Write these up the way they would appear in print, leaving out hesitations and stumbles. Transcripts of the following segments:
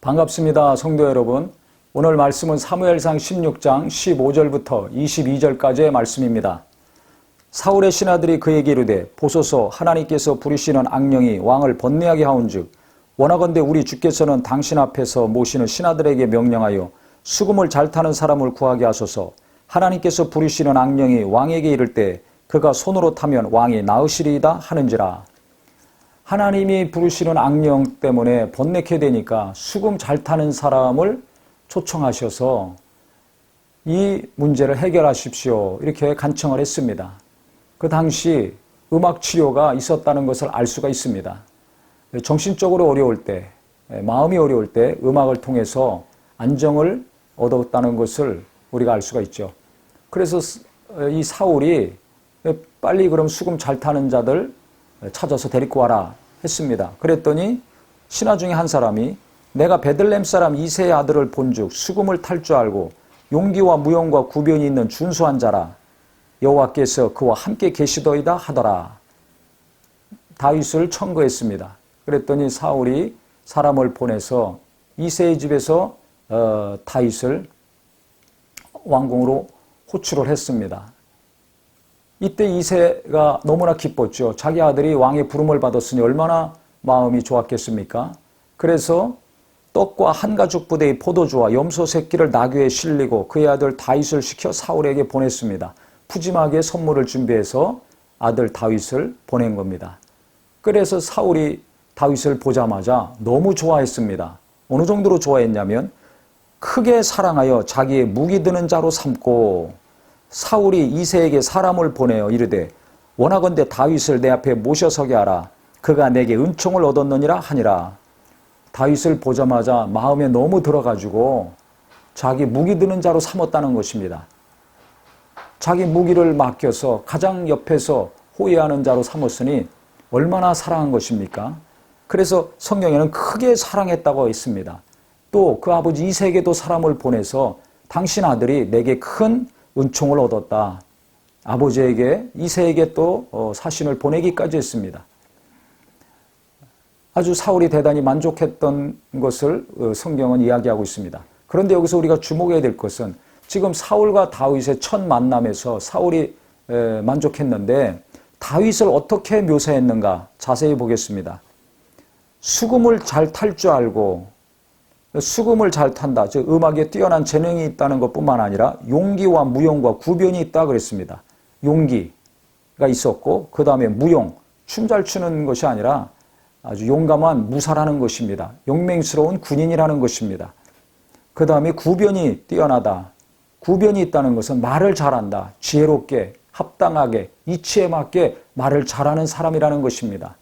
반갑습니다. 성도 여러분. 오늘 말씀은 사무엘상 16장 15절부터 22절까지의 말씀입니다. 사울의 신하들이 그에게 이르되 보소서 하나님께서 부르시는 악령이 왕을 번뇌하게 하온즉 원하건대 우리 주께서는 당신 앞에서 모시는 신하들에게 명령하여 수금을 잘 타는 사람을 구하게 하소서. 하나님께서 부르시는 악령이 왕에게 이를 때 그가 손으로 타면 왕이 나으시리이다 하는지라. 하나님이 부르시는 악령 때문에 번뇌케 되니까 수금 잘 타는 사람을 초청하셔서 이 문제를 해결하십시오. 이렇게 간청을 했습니다. 그 당시 음악 치료가 있었다는 것을 알 수가 있습니다. 정신적으로 어려울 때, 마음이 어려울 때 음악을 통해서 안정을 얻었다는 것을 우리가 알 수가 있죠. 그래서 이 사울이 빨리 그럼 수금 잘 타는 자들 찾아서 데리고 와라 했습니다. 그랬더니 신하 중에 한 사람이 내가 베들레헴 사람 이새의 아들을 본즉 수금을 탈 줄 알고 용기와 무용과 구변이 있는 준수한 자라. 여호와께서 그와 함께 계시더이다 하더라. 다윗을 청구했습니다. 그랬더니 사울이 사람을 보내서 이새의 집에서 다윗을 왕궁으로 호출을 했습니다. 이때 이새가 너무나 기뻤죠. 자기 아들이 왕의 부름을 받았으니 얼마나 마음이 좋았겠습니까? 그래서 떡과 한 가죽 부대의 포도주와 염소 새끼를 나귀에 실리고 그의 아들 다윗을 시켜 사울에게 보냈습니다. 푸짐하게 선물을 준비해서 아들 다윗을 보낸 겁니다. 그래서 사울이 다윗을 보자마자 너무 좋아했습니다. 어느 정도로 좋아했냐면 크게 사랑하여 자기의 무기 드는 자로 삼고 사울이 이새에게 사람을 보내어 이르되 원하건대 다윗을 내 앞에 모셔서게 하라. 그가 내게 은총을 얻었느니라 하니라. 다윗을 보자마자 마음에 너무 들어가지고 자기 무기 드는 자로 삼았다는 것입니다. 자기 무기를 맡겨서 가장 옆에서 호위하는 자로 삼았으니 얼마나 사랑한 것입니까? 그래서 성경에는 크게 사랑했다고 했습니다. 또 그 아버지 이새에게도 사람을 보내서 당신 아들이 내게 큰 은총을 얻었다. 아버지에게 이새에게 또 사신을 보내기까지 했습니다. 아주 사울이 대단히 만족했던 것을 성경은 이야기하고 있습니다. 그런데 여기서 우리가 주목해야 될 것은 지금 사울과 다윗의 첫 만남에서 사울이 만족했는데 다윗을 어떻게 묘사했는가 자세히 보겠습니다. 수금을 잘 탈 줄 알고 수금을 잘 탄다. 즉 음악에 뛰어난 재능이 있다는 것뿐만 아니라 용기와 무용과 구변이 있다 그랬습니다. 용기가 있었고 그 다음에 무용, 춤 잘 추는 것이 아니라 아주 용감한 무사라는 것입니다. 용맹스러운 군인이라는 것입니다. 그 다음에 구변이 뛰어나다. 구변이 있다는 것은 말을 잘한다. 지혜롭게, 합당하게, 이치에 맞게 말을 잘하는 사람이라는 것입니다.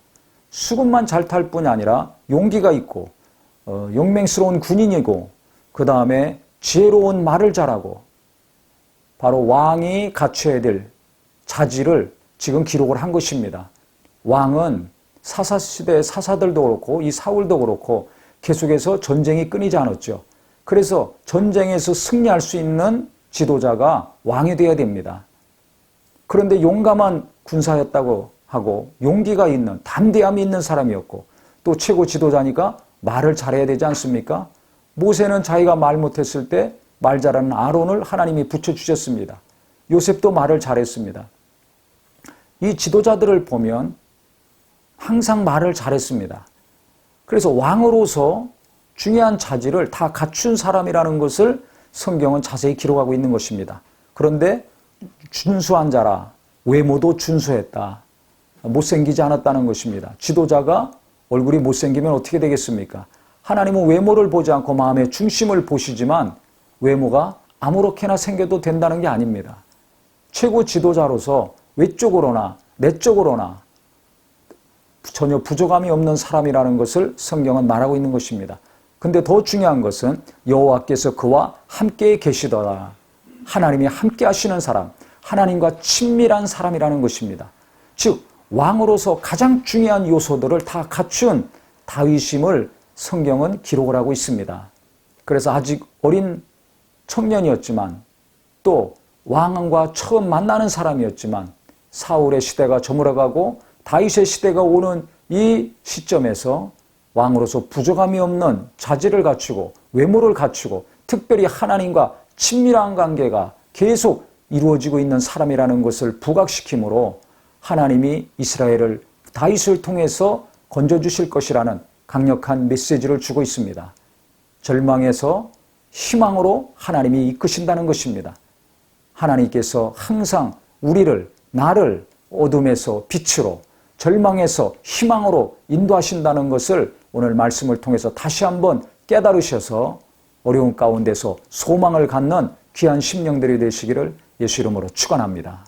수금만 잘 탈 뿐이 아니라 용기가 있고 용맹스러운 군인이고 그 다음에 지혜로운 말을 잘하고 바로 왕이 갖춰야 될 자질을 지금 기록을 한 것입니다. 왕은 사사시대의 사사들도 그렇고 이 사울도 그렇고 계속해서 전쟁이 끊이지 않았죠. 그래서 전쟁에서 승리할 수 있는 지도자가 왕이 되어야 됩니다. 그런데 용감한 군사였다고 하고 용기가 있는 담대함이 있는 사람이었고 또 최고 지도자니까 말을 잘해야 되지 않습니까? 모세는 자기가 말 못했을 때 말 잘하는 아론을 하나님이 붙여주셨습니다. 요셉도 말을 잘했습니다. 이 지도자들을 보면 항상 말을 잘했습니다. 그래서 왕으로서 중요한 자질을 다 갖춘 사람이라는 것을 성경은 자세히 기록하고 있는 것입니다. 그런데 준수한 자라 외모도 준수했다. 못생기지 않았다는 것입니다. 지도자가 얼굴이 못생기면 어떻게 되겠습니까? 하나님은 외모를 보지 않고 마음의 중심을 보시지만 외모가 아무렇게나 생겨도 된다는 게 아닙니다. 최고 지도자로서 외적으로나 내적으로나 전혀 부족함이 없는 사람이라는 것을 성경은 말하고 있는 것입니다. 근데 더 중요한 것은 여호와께서 그와 함께 계시더라. 하나님이 함께 하시는 사람, 하나님과 친밀한 사람이라는 것입니다. 즉 왕으로서 가장 중요한 요소들을 다 갖춘 다윗임을 성경은 기록을 하고 있습니다. 그래서 아직 어린 청년이었지만 또 왕과 처음 만나는 사람이었지만 사울의 시대가 저물어가고 다윗의 시대가 오는 이 시점에서 왕으로서 부족함이 없는 자질을 갖추고 외모를 갖추고 특별히 하나님과 친밀한 관계가 계속 이루어지고 있는 사람이라는 것을 부각시키므로 하나님이 이스라엘을 다윗을 통해서 건져주실 것이라는 강력한 메시지를 주고 있습니다. 절망에서 희망으로 하나님이 이끄신다는 것입니다. 하나님께서 항상 나를 어둠에서 빛으로, 절망에서 희망으로 인도하신다는 것을 오늘 말씀을 통해서 다시 한번 깨달으셔서 어려운 가운데서 소망을 갖는 귀한 심령들이 되시기를 예수 이름으로 축원합니다.